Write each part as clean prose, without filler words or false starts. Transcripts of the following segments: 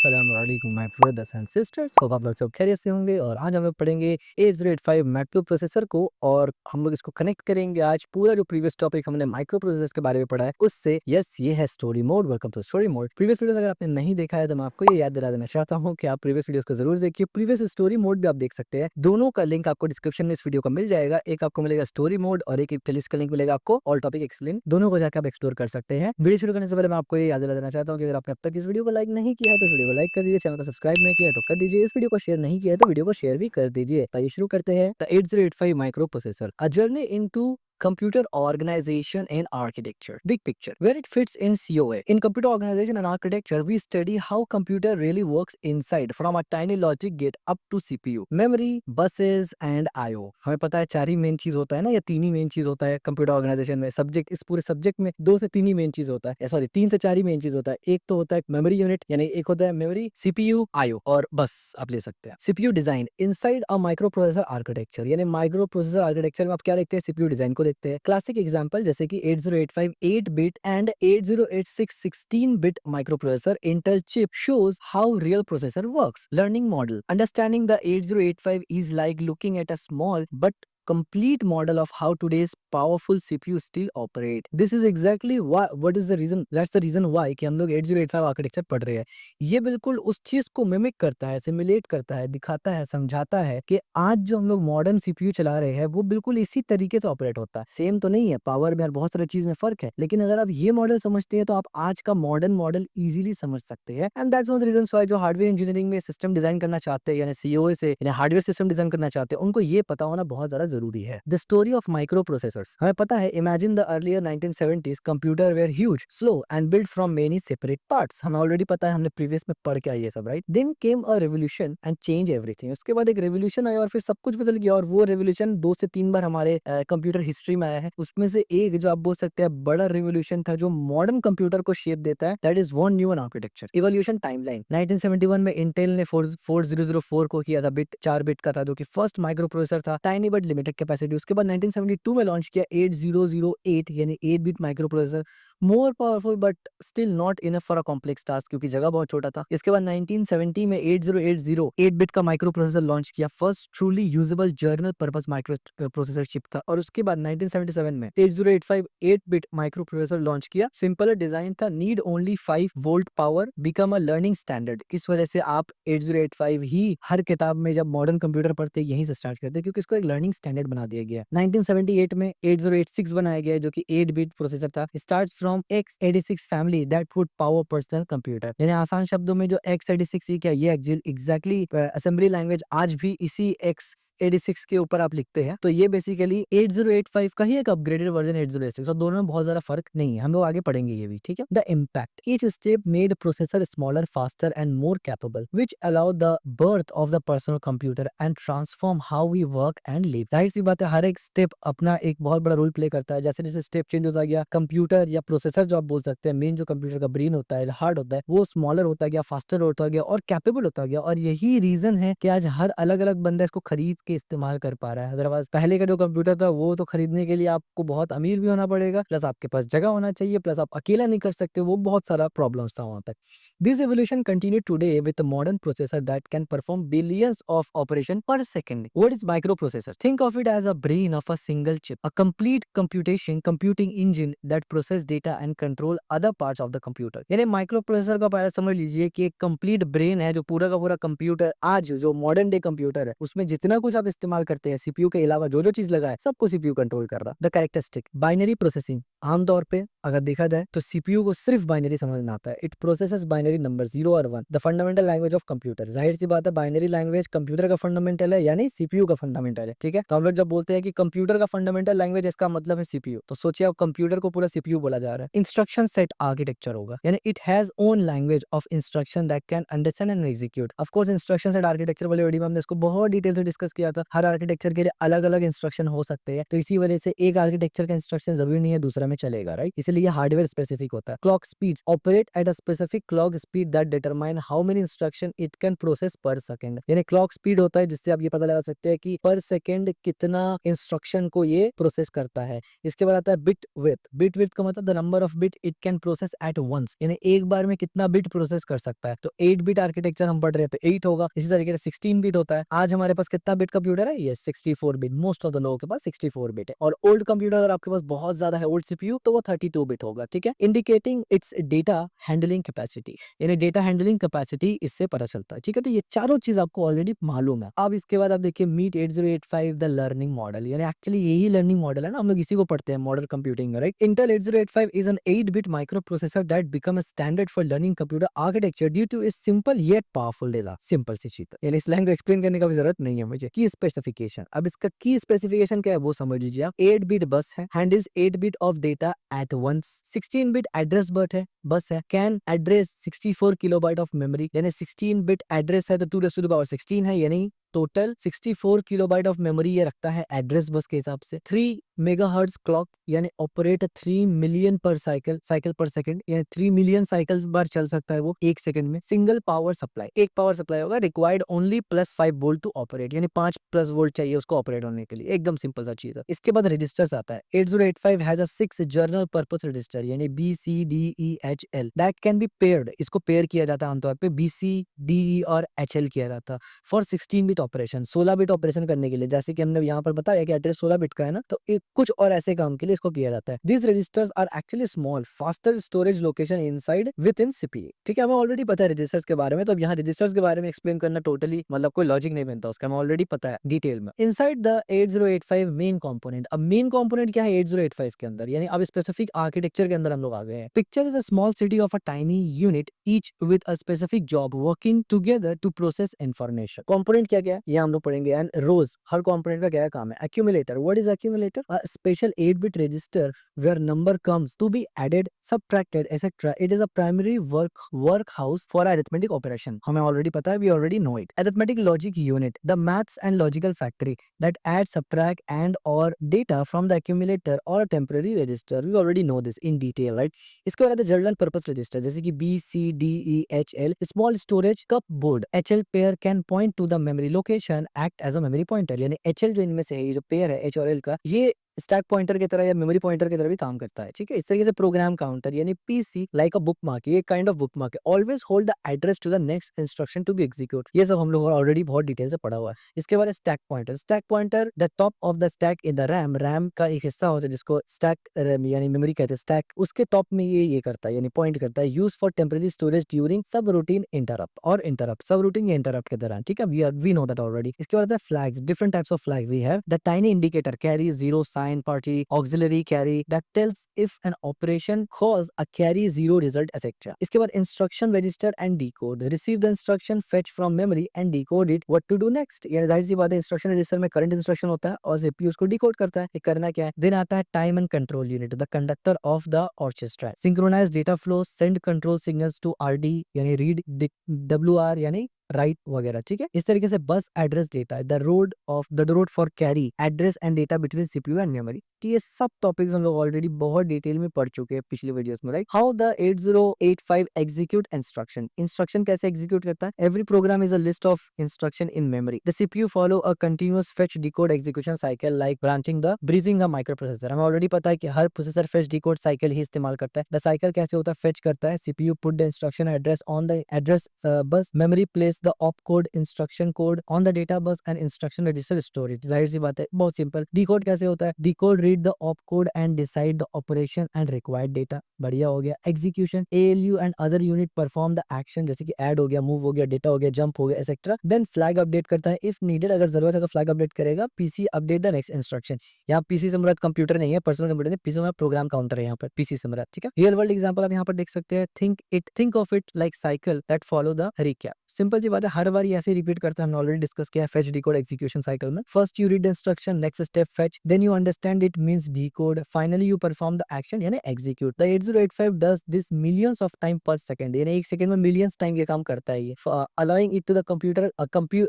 अस्सलामुअलैकुम my brothers and sisters, hope आप लोग सब खैरियत से होंगे। और आज हम लोग पढ़ेंगे 8085 माइक्रो प्रोसेसर को, और हम लोग इसको कनेक्ट करेंगे आज पूरा जो प्रीवियस टॉपिक हमने माइक्रो प्रोसेसर के बारे में पढ़ा है उससे। यस, ये है story mode. Welcome to story mode. Previous video अगर आपने नहीं देखा है तो मैं आपको ये याद दिला देना चाहता हूँ कि आप प्रीवियस वीडियोस को जरूर देखिए। प्रीवियस स्टोरी मोड भी आप देख सकते हैं, दोनों का लिंक आपको डिस्क्रिप्शन में इस वीडियो का मिल जाएगा। एक आपको मिलेगा स्टोरी मोड और एक प्लेलिस्ट का लिंक मिलेगा आपको ऑल टॉपिक एक्सप्लेन। दोनों को जाकर आप एक्सप्लोर कर सकते हैं। वीडियो शुरू करने से पहले मैं आपको ये याद दिला देना चाहता हूँ कि अगर आपने अब तक इस वीडियो को लाइक नहीं किया है तो इस वीडियो को लाइक कर दीजिए, चैनल को सब्सक्राइब नहीं किया है तो कर दीजिए, इस वीडियो को शेयर नहीं किया है तो वीडियो को शेयर भी कर दीजिए। तो ये शुरू करते हैं the 8085 micro processor, a journey into computer organization and architecture. Big picture, where it fits in COA. In computer organization and architecture, we study how computer really works inside, from a tiny logic gate up to CPU, memory, buses and IO. हमें पता है चार ही main चीज होता है ना, या तीन ही मेन चीज होता है कंप्यूटर ऑर्गेनाइजेशन में। सब्जेक्ट, इस पूरे सब्जेक्ट में दो से तीन ही मेन चीज होता है, सॉरी तीन से चार ही मेन चीज होता है। एक तो होता है मेमोरी यूनिट, यानी एक होता है मेमोरी, सीपीयू, आईओ, और बस आप ले सकते हैं। CPU design inside a micro processor architecture, यानी माइक्रो प्रोसेसर आर्किटेक्चर में आप क्या देखते हैं, सीपीयू डिजाइन को देखते हैं। क्लासिक एग्जांपल जैसे कि 8085 8 bit and 8086 16 bit micro processor Intel chip shows how real processor works. Learning model, understanding the 8085 is like looking at a small but complete model of how today's powerful CPU still operate. This is exactly why, what is the reason, that's the reason why कि हम लोग 8085 architecture पढ़ रहे हैं। ये बिल्कुल उस चीज को मिमिक करता है, सिमुलेट करता है, दिखाता है, समझाता है कि आज जो हम लोग मॉडर्न सीपीयू चला रहे हैं वो बिल्कुल इसी तरीके से ऑपरेट होता है। सेम तो नहीं है, पावर में और बहुत सारी चीज में फर्क है, लेकिन अगर आप ये मॉडल समझते हैं तो आप आज का मॉडर्न मॉडल इजीली समझ सकते हैं। And that's one of the reasons why जो हार्डवेयर इंजीनियरिंग में सिस्टम डिजाइन करना चाहते हैं, यानी सीओए से यानी हार्डवेयर सिस्टम डिजाइन करना चाहते हैं, उनको ये पता होना बहुत ज्यादा जरूरी है। The story of microprocessors, हमें पता है, imagine the earlier 1970s computer were huge, slow and built from many separate parts. हमें ऑलरेडी पता है, हमने प्रीवियस में पढ़ के आए ये सब, right. Then came a revolution and change everything. उसके बाद एक रेवोल्यूशन आया और फिर सब कुछ बदल गया, और वो रेवोल्यूशन दो से तीन बार हमारे कंप्यूटर हिस्ट्री में आया है। उसमें से एक जो आप बोल सकते हैं बड़ा रेवोल्यूशन था जो मॉडर्न कंप्यूटर को शेप देता है, that is one new architecture. Evolution timeline, 1971 में इंटेल ने 4004 को किया था, बिट 4 बिट का था, जो कि फर्स्ट माइक्रो प्रोसेसर था, टाइनी बट लिमिटेड कैपेसिटी। उसके बाद 1972 में लॉन्च किया 8008, यानी 8 bit micro processor, more powerful but still not enough for a complex task, क्योंकि जगह बहुत छोटा था। इसके बाद 1970 में 8080 8 बिट का माइक्रो प्रोसेसर लॉन्च किया, first truly usable journal purpose micro processor chip था। और उसके बाद 1977 में 8085 8 बिट माइक्रो प्रोसेसर लॉन्च किया, सिंपलर डिजाइन था, need only 5 volt power, become a learning standard. इस वजह से आप 8085 ही हर किताब में जब मॉडर्न कंप्यूटर पढ़ते हैं यहीं से स्टार्ट करते हैं, क्योंकि इसको एक लर्निंग स्टैंडर्ड बना दिया गया। 1978 में 8086 बनाया गया जो कि 8 बिट प्रोसेसर था, starts from x86 family that would power personal computer. यानी आसान शब्दों में जो x86 ही क्या, ये एग्जैक्टली असेंबली लैंग्वेज आज भी इसी x86 के ऊपर आप लिखते हैं। तो ये बेसिकली 8085 का ही एक अपग्रेडेड वर्जन 8086, और दोनों में बहुत ज्यादा फर्क नहीं है, हम लोग आगे पढ़ेंगे ये भी, ठीक है। The impact, each step made processor smaller, faster and more capable, which allow the birth of the personal computer and transform how we work and live. जाहिर सी बात है, हर एक स्टेप अपना एक बहुत बड़ा रोल प्ले करता है। जैसे जैसे स्टेप चेंज होता गया, कंप्यूटर या प्रोसेसर जो आप बोल सकते हैं, मेन जो कंप्यूटर का ब्रेन होता है, हार्ड होता है, वो स्मॉलर होता गया, फास्टर होता गया और कैपेबल होता गया। और यही रीजन है कि आज हर अलग अलग बंदा इसको खरीद के इस्तेमाल कर पा रहा है। अदरवाइज पहले का जो कंप्यूटर था वो तो खरीदने के लिए आपको बहुत अमीर भी होना पड़ेगा, प्लस आपके पास जगह होना चाहिए, प्लस आप अकेला नहीं कर सकते, वो बहुत सारा प्रॉब्लम्स था वहां तक। This evolution continued today with a modern processor that can perform billions of operations per second. What is microprocessor? Think of it as a brain of a single chip, a complete computing engine that process data and control other parts of the computer. यानी microprocessor का पहले समझ लीजिए कि एक complete brain है जो पूरा का पूरा कंप्यूटर, आज जो मॉडर्न डे कंप्यूटर है उसमें जितना कुछ आप इस्तेमाल करते हैं सीपीयू के अलावा, जो जो चीज लगा है सबको सीपीयू कंट्रोल कर रहा। द कैरेक्टरिस्टिक, बाइनरी प्रोसेसिंग, आमतौर पे अगर देखा जाए तो सीपीयू को सिर्फ बाइनरी समझना आता है। इट प्रोसेसेस बाइनरी नंबर 0 और 1, the fundamental language of computer. जाहिर सी बात है, बाइनरी लैंग्वेज कंप्यूटर का फंडामेंटल है, यानी सीपीयू का फंडामेंटल है, ठीक है। तो हम लोग जब बोलते हैं कि कंप्यूटर का फंडामेंटल लैंग्वेज, इसका मतलब है सीपीयू, तो सोचिए आप कंप्यूटर को पूरा सीपीयू बोला जा रहा है। इंस्ट्रक्शन सेट आर्किटेक्चर होगा, यानी it has own language of instruction that can understand and execute. Of course instruction set architecture वाले वीडियो में हमने इसको बहुत डिटेल से डिस्कस किया था। हर आर्किटेक्चर के लिए अलग अलग इंस्ट्रक्शन हो सकते हैं, तो इसी वजह से एक आर्किटेक्चर का इंस्ट्रक्शन जरूरी नहीं है दूसरा में चलेगा, राइट। इसीलिए एक्चुअली ये हार्डवेयर स्पेसिफिक होता है। Clock speed operate at a specific clock speed that determine how many instruction it can process पर सेकंड। यानी क्लॉक स्पीड होता है जिससे आप ये पता लगा सकते हैं कि पर सेकंड कितना इंस्ट्रक्शन को ये प्रोसेस करता है। इसके बाद आता है बिट विड्थ। बिट विड्थ का मतलब the number of bit it can process at once, यानी एक बार में कितना बिट प्रोसेस कर सकता है। तो 8 बिट आर्किटेक्चर हम पढ़ रहे हैं तो 8 होगा। इसी तरीके से 16 बिट होता है। आज हमारे पास कितना बिट कंप्यूटर है? ये 64 बिट। मोस्ट ऑफ द लोगों के पास 64 बिट है। और ओल्ड कंप्यूटर अगर आपके पास बहुत ज्यादा है, ओल्ड सीपीयू, तो वो 32 बिट होगा। ठीक है, indicating it's data handling capacity, यानी डेटा हैंडलिंग कैपेसिटी इससे पता चलता है। ठीक है, तो ये चारों चीज आपको ऑलरेडी मालूम है। अब इसके बाद आप देखिए मीट 8085 द लर्निंग मॉडल, यानी एक्चुअली यही लर्निंग मॉडल है ना, हम लोग इसी को पढ़ते हैं मॉडर्न कंप्यूटिंग में, right. Intel 8085 is an 8 bit microprocessor that become a standard for learning computer architecture due to its simple yet powerful data. Simple सी चीज, यानी इस लाइन को एक्सप्लेन करने का भी जरूरत नहीं है मुझे। की स्पेसिफिकेशन, अब इसका की स्पेसिफिकेशन क्या है वो समझ लीजिए आप। 8 बिट बस है, handles 8 bit of data at once. 16 bit address bus है, can address 64 kilobyte of memory, यानी 16 बिट एड्रेस है तो 2 टू द पावर 16 है, यानी टोटल 64 किलोबाइट ऑफ मेमोरी ये रखता है एड्रेस बस के हिसाब से। 3 मेगाहर्ट्ज क्लॉक, यानी ऑपरेट 3 मिलियन पर साइकिल पर सेकंड, यानी 3 मिलियन साइकिल्स बार चल सकता है वो एक सेकंड में। सिंगल पावर सप्लाई, एक पावर सप्लाई होगा, required only +5 volt to operate, यानी 5 प्लस वोल्ट चाहिए उसको ऑपरेट होने के लिए। एकदम सिंपल सा चीज है। इसके बाद रजिस्टर्स आता है। 8085 has a 6 general purpose register, यानी BCDEHL that can be paired, इसको पेयर किया जाता है आमतौर पे BCDE और HL किया जाता है for 16 bit operation, 16 bit operation करने के लिए। जैसे कि हमने यहाँ पर बताया कि एड्रेस 16 बिट का है ना, तो एक कुछ और ऐसे काम के लिए इसको किया जाता है। These registers are actually small faster storage location inside within CPU। ठीक है, हमें ऑलरेडी पता है रजिस्टर्स के बारे में, तो अब यहाँ रजिस्टर्स के बारे में एक्सप्लेन करना टोटली मतलब कोई लॉजिक नहीं बनता उसका, हमें ऑलरेडी पता है डिटेल में। इनसाइड द 8085 मेन कंपोनेंट, अब मेन कंपोनेंट क्या है 8085 के अंदर, यानी अब स्पेसिफिक आर्किटेक्चर के अंदर हम लोग आ गए हैं। Picture is a small city of a tiny unit each with a specific job working together to process information. Component क्या क्या है ये हम लोग पढ़ेंगे। एंड रोज, हर कंपोनेंट का क्या काम है। Accumulator, what is accumulator? A special 8 bit register where number comes to be added, subtracted, etc. It is a primary workhouse for arithmetic operation. हमें already पता है, we already know it. Arithmetic logic unit, the maths and logical factory that add, subtract, and or data from the accumulator or temporary register. We already know this in detail, right? इसके बाद general purpose register जैसे कि BCDEHL, small storage cup board. HL pair can point to the memory location, act as a memory pointer. यानी HL जो इनमें से है, ये जो पेयर है H और L का, ये स्टैक पॉइंटर की तरह या मेमोरी पॉइंटर की तरह भी काम करता है। ठीक है, इस तरीके से प्रोग्राम काउंटर यानी PC like a bookmark, ये काइंड ऑफ बुक मार्क है। Always hold the address to the next instruction to be execute. ये सब हम लोग ऑलरेडी बहुत डिटेल से पढ़ा हुआ है। इसके बाद stack pointer. Stack pointer the top of the stack in the RAM, RAM का एक हिस्सा होता है जिसको स्टैक रैम यानी मेमोरी कहते हैं। स्टैक उसके टॉप में ये करता है यानी पॉइंट करता है। Use for temporary storage during सब रूटीन इंटरप्ट और इंटरप्ट, सब रूटीन या इंटरप्ट के दौरान। ठीक है, वी नो दैट ऑलरेडी। इसके बाद flags, different types of flag we have. The tiny indicator carry zero sign parity auxiliary carry that tells if an operation cause a carry zero result etc. इसके बाद instruction register and decode, receive the instruction, fetch from memory and decode it, what to do next। ये जाहिर सी बात है, instruction register में current instruction होता है और CPU उसको decode करता है। ये करना क्या है। then आता है time and control unit, the conductor of the orchestra, synchronize data flow, send control signals to RD यानी read, WR यानी राइट वगैरह। ठीक है, इस तरीके से बस address data, the road for carry address and data between CPU and memory. तो ये सब टॉपिक्स हम लोग ऑलरेडी बहुत डिटेल में पढ़ चुके हैं पिछले वीडियोस में, right. How the 8085 execute instruction, instruction कैसे एग्जीक्यूट करता है। Every programme is a list of instruction in memory. The CPU follow a continuous fetch decode execution cycle like breathing the micro processor. हमें already पता है कि हर processor fetch decode cycle ही इस्तेमाल करता है। द साइकिल कैसे होता है, फेच करता है, CPU put the instruction address on the address bus, memory place the opcode instruction code on the data bus and instruction register storage। जाहिर सी बात है, बहुत सिंपल। decode कैसे होता है, decode read the opcode and decide the operation and required data। बढ़िया हो गया। execution, ALU and other unit perform the action जैसे कि add हो गया, move हो गया, data हो गया, jump हो गया etc। then flag update करता है if needed, अगर जरूरत है तो flag update करेगा। PC update the next instruction। यहाँ PC से मुराद कंप्यूटर नहीं है, पर्सनल कंप्यूटर नहीं, PC से मुराद प्रोग्राम काउंटर है यहाँ पर, PC से मुराद। ठीक है, रियल वर्ल्ड एग्जांपल आप यहाँ पर देख सकते हैं। think of it like cycle that follow the recap। Simple सी बात है, हर बार ये ऐसे रिपीट करता है, हमने ऑलरेडी डिस्कस किया है फेच डिकोड एग्जीक्यूशन साइकिल में। First you read the instruction, next step fetch, then you understand it means decode, finally you perform the action यानी execute. The 8085 does this millions of time per second, यानी एक second में millions time के काम करता है ये, allowing it to the computer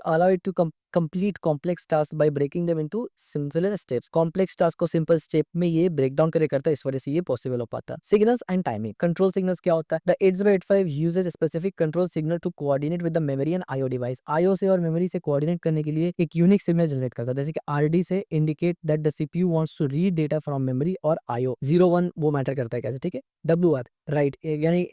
allow it to complete complex tasks by breaking them into simpler steps। complex task को simple step में ये break down करे करता है, इस वजह से ये possible हो पाता है। signals and timing, control signals क्या होता है? the 8085 uses a specific control signal to coordinate with the memory and IO device। IO से और memory से coordinate करने के लिए एक unique signal generate करता है, जैसे कि RD से indicate that the CPU wants to read data from memory और IO 01 वो मैटर करता है कैसे, ठीक है। WR राइट यानी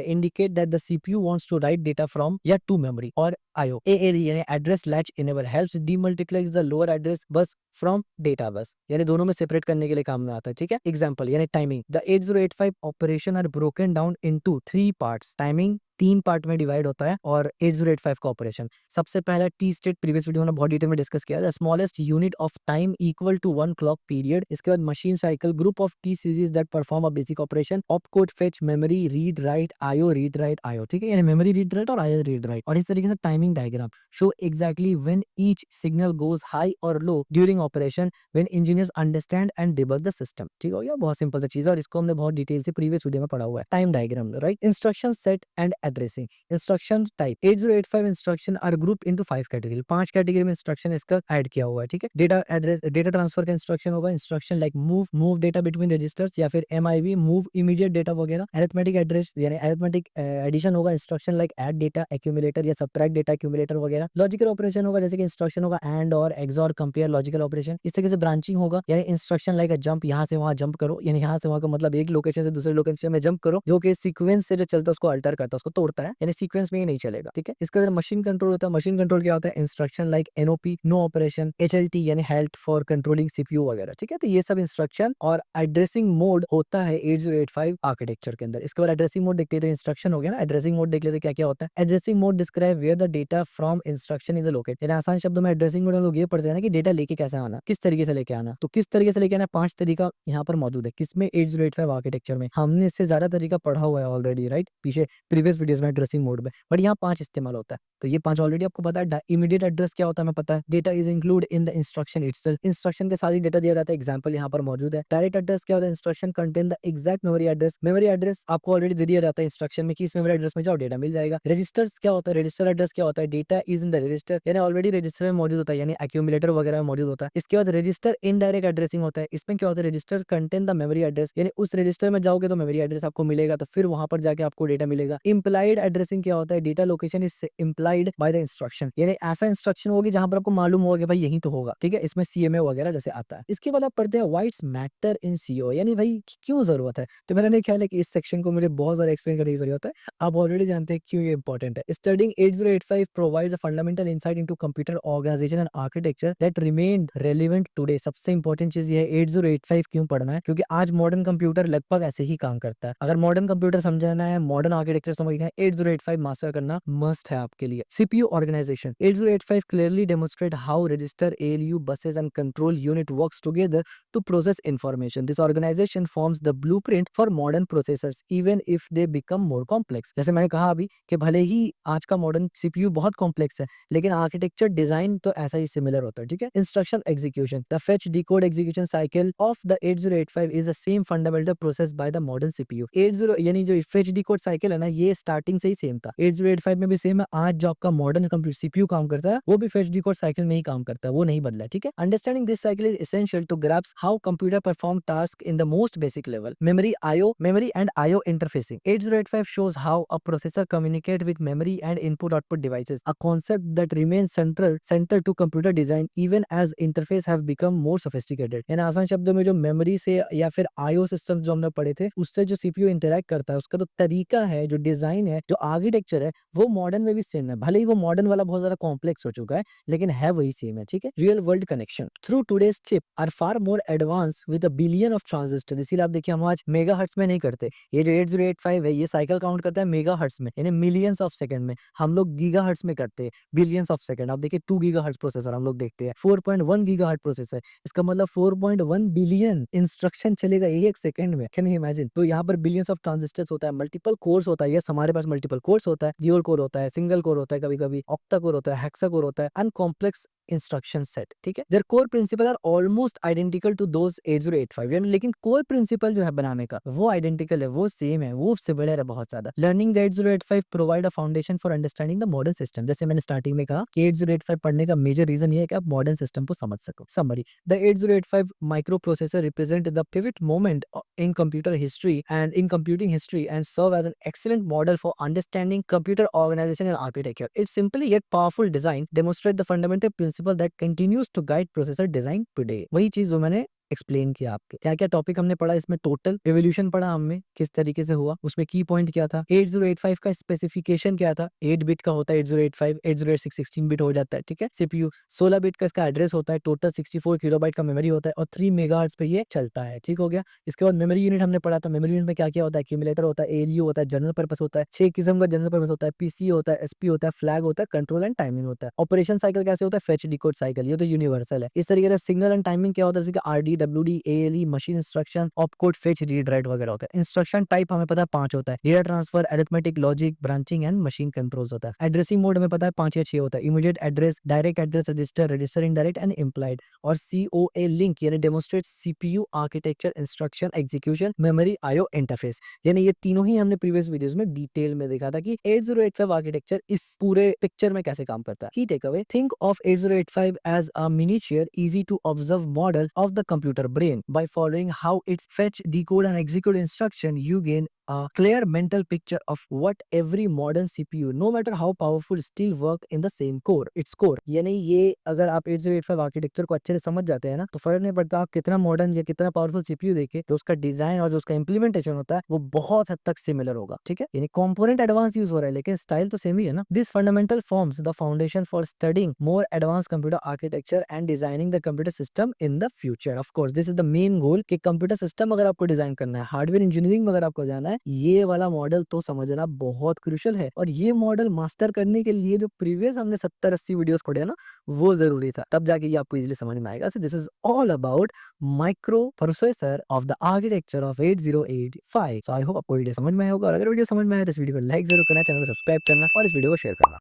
indicate that the CPU wants to write data from या to memory और IO। ALE यानी address latch enable helps demultiplex the lower address bus from data bus, यानी दोनों में सेपरेट करने के लिए काम में आता है, ठीक है। एग्जांपल यानी timing, the 8085 operation are broken down into 3 parts. Timing 3 part में डिवाइड होता है और 8085 का ऑपरेशन। सबसे पहला टी स्टेट, प्रीवियस वीडियो में बहुत डिटेल में डिस्कस किया, the smallest unit of time equal to 1 clock period. इसके बाद machine cycle, group of T series that perform a basic operation, opcode fetch, memory read write, IO read write IO, ठीक है, यानी memory read write और IO read write. और इस तरीके से timing diagram show exactly when each signal goes high और low during operation, when engineers understand and debug the system. ठीक हो गया, बहुत सिंपल सी चीज है और इसको हमने बहुत डिटेल से प्रीवियस वीडियो में पढ़ा हुआ है। Time diagram right, instruction set and addressing. Instruction type, 8085 instruction are group into 5 category. 5 category में इंस्ट्रक्शन इसका ऐड किया हुआ है, ठीक है। डेटा एड्रेस, डेटा ट्रांसफर का इंस्ट्रक्शन होगा, instruction like move data between registers या फिर MIV मूव इमीडिएट डेटा वगैरह। अरिथमेटिक एड्रेस यानी अरिथमेटिक एडिशन होगा, instruction like add data accumulator या सब्ट्रैक्ट डेटा एक्यूमुलेटर वगैरह। लॉजिकल ऑपरेशन होगा, जैसे कि इंस्ट्रक्शन होगा एंड और एक्सऑर कंपेयर लॉजिकल ऑपरेशन। इस तरीके से ब्रांचिंग होगा, यानी इंस्ट्रक्शन लाइक अ जंप, यहाँ से वहां जंप करो, यानी यहाँ से वहां का मतलब एक लोकेशन से दूसरे लोकेशन में जंप करो, जो कि सीक्वेंस से जो चलता है उसको अल्टर करता है, उसको तोड़ता है, यानी सीक्वेंस में ही नहीं चलेगा, ठीक है। इसके अंदर मशीन कंट्रोल होता है। मशीन कंट्रोल क्या होता है? Instruction like NOP no operation, HLT यानी हेल्थ फॉर कंट्रोलिंग CPU वगैरह, ठीक है। तो ये सब इंस्ट्रक्शन और एड्रेसिंग मोड होता है 8085 आर्किटेक्चर के अंदर। इसके बाद एड्रेसिंग मोड देखते हैं, इंस्ट्रक्शन हो गया ना, एड्रेसिंग मोड देख लेते क्या क्या होता है। Addressing mode describe where the data from instruction is located, यानी आसान शब्दों में एड्रेसिंग मोड लोग ये पढ़ते हैं ना कि डेटा लेके कैसे आना, किस तरीके से लेके आना। तो किस तरीके से लेके आना, 5 तरीका यहाँ पर मौजूद है, किसमें 8085 आर्किटेक्चर में। हमने इससे ज्यादा तरीका पढ़ा हुआ है ऑलरेडी, राइट, पीछे प्रीवियस वीडियोस में एड्रेसिंग मोड में, बट यहाँ 5 इस्तेमाल होता है। तो ये 5 ऑलरेडी आपको पता है। इमीडिएट एड्रेस क्या होता है हमें पता है, data is include in the instruction itself, instruction के साथ ही डेटा दिया जाता है। एग्जांपल यहाँ पर मौजूद है। डायरेक्ट एड्रेस क्या होता है, instruction contain the exact memory address, memory address आपको ऑलरेडी दे दिया जाता है इंस्ट्रक्शन में कि इस मेमोरी एड्रेस में जाओ, डेटा मिल जाएगा। रजिस्टर्स क्या होता है, रजिस्टर एड्रेस क्या होता है, data is in the register, यानी ऑलरेडी रजिस्टर में मौजूद होता है, यानी एक्यूमुलेटर वगैरह में मौजूद होता है। इसके बाद रजिस्टर इनडायरेक्ट एड्रेसिंग होता है, इसमें क्या होता है, registers contain the memory address, यानी उस रजिस्टर में जाओगे तो मेमोरी एड्रेस आपको मिलेगा, तो फिर वहां पर जाके आपको डेटा मिलेगा। इम्प्लाइड एड्रेसिंग क्या होता है, data location is implied by the instruction, यानी ऐसा इंस्ट्रक्शन होगी जहां पर आपको मालूम होगा कि भाई यही तो होगा, ठीक है। इसमें CMA वगैरह जैसे आता है। इसके बाद आप पढ़ते हैं व्हाइट्स मैटर इन CO, यानी भाई क्यों जरूरत है। तो मेरा नहीं ख्याल है कि इस सेक्शन को मुझे बहुत ज्यादा एक्सप्लेन करने की जरूरत है, आप ऑलरेडी जानते हैं क्यों ये इंपॉर्टेंट है। Studying 8085 provides a fundamental insight into computer organization and architecture that remain relevant today. सबसे इंपॉर्टेंट चीज ये है 8085 क्यों पढ़ना है, क्योंकि आज मॉडर्न कंप्यूटर लगभग ऐसे ही काम करता है। अगर मॉडर्न कंप्यूटर समझना है, मॉडर्न आर्किटेक्चर समझना है, 8085 मास्टर करना मस्ट है आपके लिए। CPU organization, 8085 clearly demonstrate how register, ALU, buses and control unit works together to process information. This organization forms the blueprint for modern processors even if they become more complex। जैसे मैंने कहा अभी कि भले ही आज का मॉडर्न CPU बहुत complex है, लेकिन आर्किटेक्चर डिजाइन तो ऐसा ही सिमिलर होता है, ठीक है। Instruction execution, the fetch decode execution cycle of the 8085 is the same fundamental process by the modern CPU। 80 यानी जो फेच डिकोड साइकिल है ना, ये स्टार्टिंग से ही सेम था, 8085 में भी सेम है। आज जो आपका मॉडर्न कंप्यूटर CPU काम करता है वो भी फेच डिकोड साइकिल में ही काम करता है, वो नहीं बदला, ठीक है। Understanding this cycle is essential to grasp how computer perform task in the most basic level. Memory and IO interfacing, 8085 shows how a processor communicate with memory and input output devices, a concept that remains central to computer design even as interface have become more sophisticated। यानी आसान शब्दों में जो memory से या फिर IO system जो हमने पढ़े थे उससे जो CPU इंटरेक्ट करता है, उसका जो तरीका है, जो डिजाइन है, जो आर्किटेक्चर है, वो मॉडर्न में भी सेम है। भले ही वो मॉडर्न वाला बहुत ज्यादा कॉम्प्लेक्स हो चुका है, लेकिन है वही सेम है, ठीक है। Real world connection through today's chip are far more advance with a billion of transistor. इसीलिए आप देखिए हम आज मेगा हर्ट्ज में नहीं करते, ये जो 8085 है ये साइकिल काउंट करता है मेगा हर्ट्ज में, यानी मिलियंस ऑफ सेकंड में। हम लोग गीगा हर्ट्ज में करते हैं, बिलियंस ऑफ सेकंड। आप देखिए 2 गीगा हर्ट्ज प्रोसेसर हम लोग देखते हैं, 4.1 गीगा हर्ट्ज प्रोसेसर, इसका मतलब 4.1 बिलियन इंस्ट्रक्शन चलेगा एक सेकंड में। Can you imagine. तो यहाँ पर बिलियंस ऑफ ट्रांजिस्टर्स होता है, मल्टीपल कोर्स होता है, यस हमारे पास मल्टीपल कोर्स होता है, ड्यूल कोर होता है, सिंगल कोर होता है, कभी-कभी ऑक्टा कोर होता है, हेक्सा कोर होता है एंड कॉम्प्लेक्स इंस्ट्रक्शन सेट, ठीक है। Their core principle are almost identical to those 8085 यानी लेकिन कोर प्रिंसिपल जो है बनाने का वो आइडेंटिकल है, वो सेम है, वो सिमिलर है बहुत ज्यादा। Learning the 8085 provide a foundation for understanding the modern system. जैसे मैंने स्टार्टिंग में कहा कि 8085 पढ़ने का मेजर रीजन ये है कि आप मॉडर्न सिस्टम को समझ सको। Summary, the 8085 microprocessor represent the pivot moment in computer history and in computing history and serve as an excellent model for understanding computer organization and architecture. Its simple yet powerful design demonstrate the fundamental principle that continues to guide processor design today. वही चीज जो मैंने explain किया आपके क्या क्या topic हमने पढ़ा इसमें, टोटल एवोल्यूशन पढ़ा हमने किस तरीके से हुआ, उसमें की पॉइंट क्या था, 8085 का स्पेसिफिकेशन क्या था, 8 बिट का होता है 8085, 8086 16 बिट हो जाता है, ठीक है। सीपीयू 16 बिट का इसका एड्रेस होता है, टोटल 64 किलोबाइट का मेमोरी होता है और 3 मेगाहर्ट्ज पे ये चलता है, ठीक हो गया। इसके बाद मेमोरी यूनिट हमने पढ़ा था, मेमोरी यूनिट में क्या क्या होता है, एक्यूमुलेटर होता है, एएलयू होता है, जनरल पर्पस होता है, 6 किस्म का जनरल पर्पस होता है, पीसी होता है, एसपी होता है, फ्लैग होता है, कंट्रोल एंड टाइमिंग होता है। ऑपरेशन साइकिल कैसे होता है, फेच डिकोड साइकिल, ये तो यूनिवर्सल है। इस तरीके से सिग्नल एंड टाइमिंग क्या होता है, जैसे कि RD, WD, ALE, machine instruction, opcode, fetch, read, right वगैरह होता है। इंस्ट्रक्शन टाइप हमें पता है 5 होता है, data transfer, arithmetic, logic, branching and machine controls होता है। एड्रेसिंग मोड हमें पता है 5 या 6 होता है, immediate address, direct address register, register indirect and implied, और सीओए लिंक यानी demonstrate CPU architecture, instruction execution, memory IO interface. यानी ये तीनों ही हमने प्रीवियस वीडियोस में डिटेल में देखा था कि 8085 आर्किटेक्चर इस पूरे पिक्चर में कैसे काम करता है। Key takeaway, think of 8085 as a miniature easy to observe model of the computer brain. By following how it's fetch, decode and execute instruction, you gain a clear mental picture of what every modern CPU, no matter how powerful, still work in the same core, its core। यानी ये अगर आप 8085 architecture को अच्छे से समझ जाते हैं ना, तो फर्क नहीं पड़ता आप कितना मॉडर्न या कितना पावरफुल सीपीयू देखे, तो उसका डिजाइन और जो उसका इंप्लीमेंटेशन होता है वो बहुत हद तक सिमिलर होगा, ठीक है। यानी कंपोनेंट एडवांस यूज हो रहा है लेकिन स्टाइल तो सेम ही है ना। This fundamental forms the foundation for studying more advance computer architecture and designing the computer system in the future. Of course this is the main goal कि computer system अगर आपको डिजाइन करना है, hardware engineering में अगर आपको जाना है, ये वाला मॉडल तो समझना बहुत क्रूशियल है। और ये मॉडल मास्टर करने के लिए जो प्रीवियस हमने 70-80 वीडियोस पढ़े ना, वो जरूरी था, तब जाके ये आपको इजीली समझ में आएगा। So this is all about micro processor of the architecture of 8085। So I hope आपको वीडियो समझ में आया होगा, और अगर वीडियो समझ में आया तो इस वीडियो को लाइक जरूर करना, चैनल को सब्सक्राइब करना और इस वीडियो को शेयर करना।